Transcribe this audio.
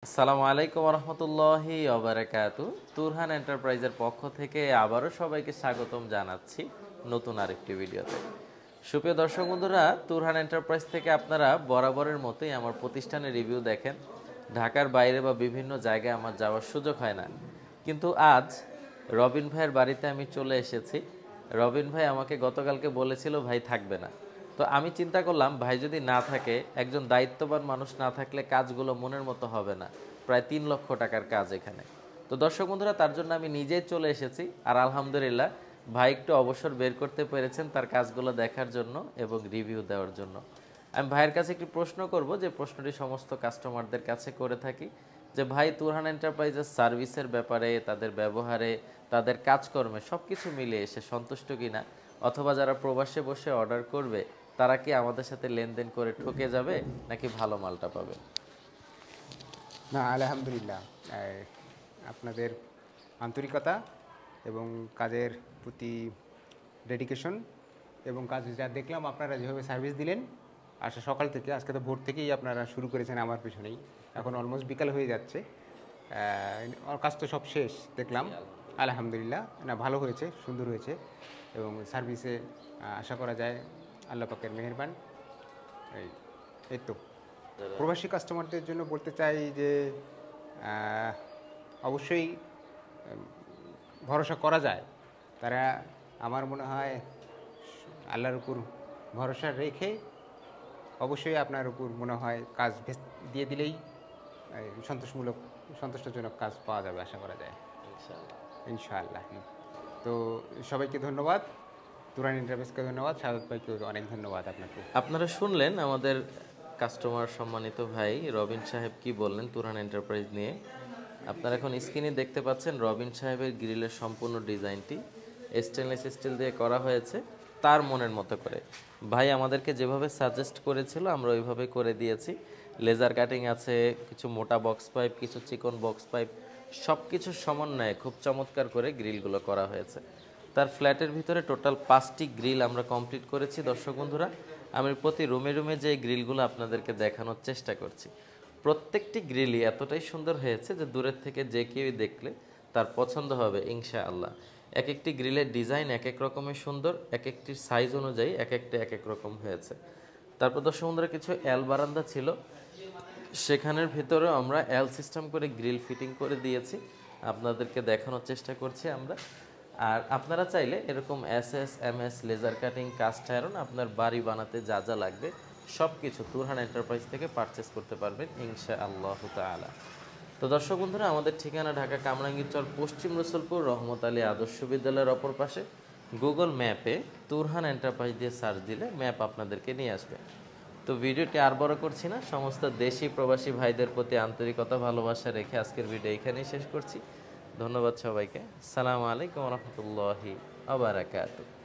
আসসালামু আলাইকুম রহমতুল্লাহি ওবারাকাতু। তুরহান এন্টারপ্রাইজের পক্ষ থেকে আবারও সবাইকে স্বাগতম জানাচ্ছি নতুন আরেকটি ভিডিওতে। সুপ্রিয় দর্শক বন্ধুরা, তুরহান এন্টারপ্রাইজ থেকে আপনারা বরাবরের মতোই আমার প্রতিষ্ঠানের রিভিউ দেখেন। ঢাকার বাইরে বা বিভিন্ন জায়গায় আমার যাওয়ার সুযোগ হয় না, কিন্তু আজ রবিন ভাইয়ের বাড়িতে আমি চলে এসেছি। রবিন ভাই আমাকে গতকালকে বলেছিল ভাই থাকবে না, তো আমি চিন্তা করলাম ভাই যদি না থাকে, একজন দায়িত্ববান মানুষ না থাকলে কাজগুলো মনের মতো হবে না। প্রায় 3 লক্ষ টাকার কাজ এখানে। তো দর্শক বন্ধুরা, তার জন্য আমি নিজেই চলে এসেছি। আর আলহামদুলিল্লাহ ভাই একটু অবসর বের করতে পেরেছেন তার কাজগুলো দেখার জন্য এবং রিভিউ দেওয়ার জন্য। আমি ভাইয়ের কাছে একটি প্রশ্ন করব, যে প্রশ্নটি সমস্ত কাস্টমারদের কাছে করে থাকি, যে ভাই তুরহান এন্টারপ্রাইজের সার্ভিসের ব্যাপারে, তাদের ব্যবহারে, তাদের কাজকর্মে সব কিছু মিলিয়ে এসে সন্তুষ্ট কিনা, অথবা যারা প্রবাসে বসে অর্ডার করবে তারা কি আমাদের সাথে লেনদেন করে ঠকে যাবে নাকি ভালো মালটা পাবে? না, আলহামদুলিল্লাহ। আপনাদের আন্তরিকতা এবং কাজের প্রতি ডেডিকেশন এবং কাজ যা দেখলাম, আপনারা যেভাবে সার্ভিস দিলেন সকাল থেকে, আজকে তো ভোর থেকেই আপনারা শুরু করেছেন আমার পেছনেই, এখন অলমোস্ট বিকাল হয়ে যাচ্ছে। কাজ তো সব শেষ দেখলাম। আলহামদুলিল্লাহ, না ভালো হয়েছে, সুন্দর হয়েছে এবং সার্ভিসে আশা করা যায় আল্লাহ পাকের মেহেরবান। এই তো প্রবাসী কাস্টমারদের জন্য বলতে চাই যে অবশ্যই ভরসা করা যায়। তারা আমার মনে হয় আল্লাহর উপর ভরসা রেখে অবশ্যই আপনার উপর মনে হয় কাজ দিয়ে দিলেই সন্তুষ্টজনক কাজ পাওয়া যাবে, আশা করা যায় ইনশাআল্লাহ। তো সবাইকে ধন্যবাদ, তুরহান এন্টারপ্রাইজকে ধন্যবাদ, সাদত ভাইকে অনেক ধন্যবাদ আপনাকে। আপনারা শুনলেন আমাদের কাস্টমার সম্মানিত ভাই রবিন সাহেব কি বললেন তুরহান এন্টারপ্রাইজ নিয়ে। আপনারা এখন স্ক্রিনে দেখতে পাচ্ছেন রবিন সাহেবের গ্রিলের সম্পূর্ণ ডিজাইনটি স্টেনলেস স্টিল দিয়ে করা হয়েছে তার মনের মতো করে। ভাই আমাদেরকে যেভাবে সাজেস্ট করেছিল আমরা ওইভাবে করে দিয়েছি। লেজার কাটিং আছে, কিছু মোটা বক্স পাইপ, কিছু চিকন বক্স পাইপ, সব কিছুর সমন্বয়ে খুব চমৎকার করে গ্রিলগুলো করা হয়েছে। তার ফ্ল্যাটের ভিতরে টোটাল 5টি গ্রিল আমরা কমপ্লিট করেছি। দর্শক বন্ধুরা, আমি প্রতি রুমে রুমে যে গ্রিলগুলো আপনাদেরকে দেখানোর চেষ্টা করছি, প্রত্যেকটি গ্রিলই এতটাই সুন্দর হয়েছে যে দূরের থেকে যে কেউই দেখলে তার পছন্দ হবে ইনশাআল্লাহ। এক একটি গ্রিলের ডিজাইন এক এক রকমের সুন্দর, এক একটির সাইজ অনুযায়ী এক একটা এক এক রকম হয়েছে। তারপর দর্শক বন্ধুরা, কিছু এল বারান্দা ছিল, সেখানের ভিতরেও আমরা এল সিস্টেম করে গ্রিল ফিটিং করে দিয়েছি, আপনাদেরকে দেখানোর চেষ্টা করছি আমরা। আর আপনারা চাইলে এরকম SS MS laser cutting cast iron আপনার বাড়ি বানাতে যা যা লাগবে সব কিছু তুরহান এন্টারপ্রাইজ থেকে পারচেস করতে পারবেন ইনশাআল্লাহ তাআলা। তো দর্শক বন্ধুরা, আমাদের ঠিকানা ঢাকা কামরাঙ্গীরচর, পশ্চিম রসুলপুর, রহমত আলী আদর্শ বিদ্যালয়ের অপর পাশে। গুগল ম্যাপে তুরহান এন্টারপ্রাইজ দিয়ে সার্চ দিলে ম্যাপ আপনাদেরকে নিয়ে আসবে। তো ভিডিওটি আর বড় করছি না, সমস্ত দেশি প্রবাসী ভাইদের প্রতি আন্তরিকতা ভালোবাসা রেখে আজকের ভিডিও এখানেই শেষ করছি। ধন্যবাদ সবাইকে। আসসালামু আলাইকুম রহমতুল্লাহি ওয়া বারাকাতুহু।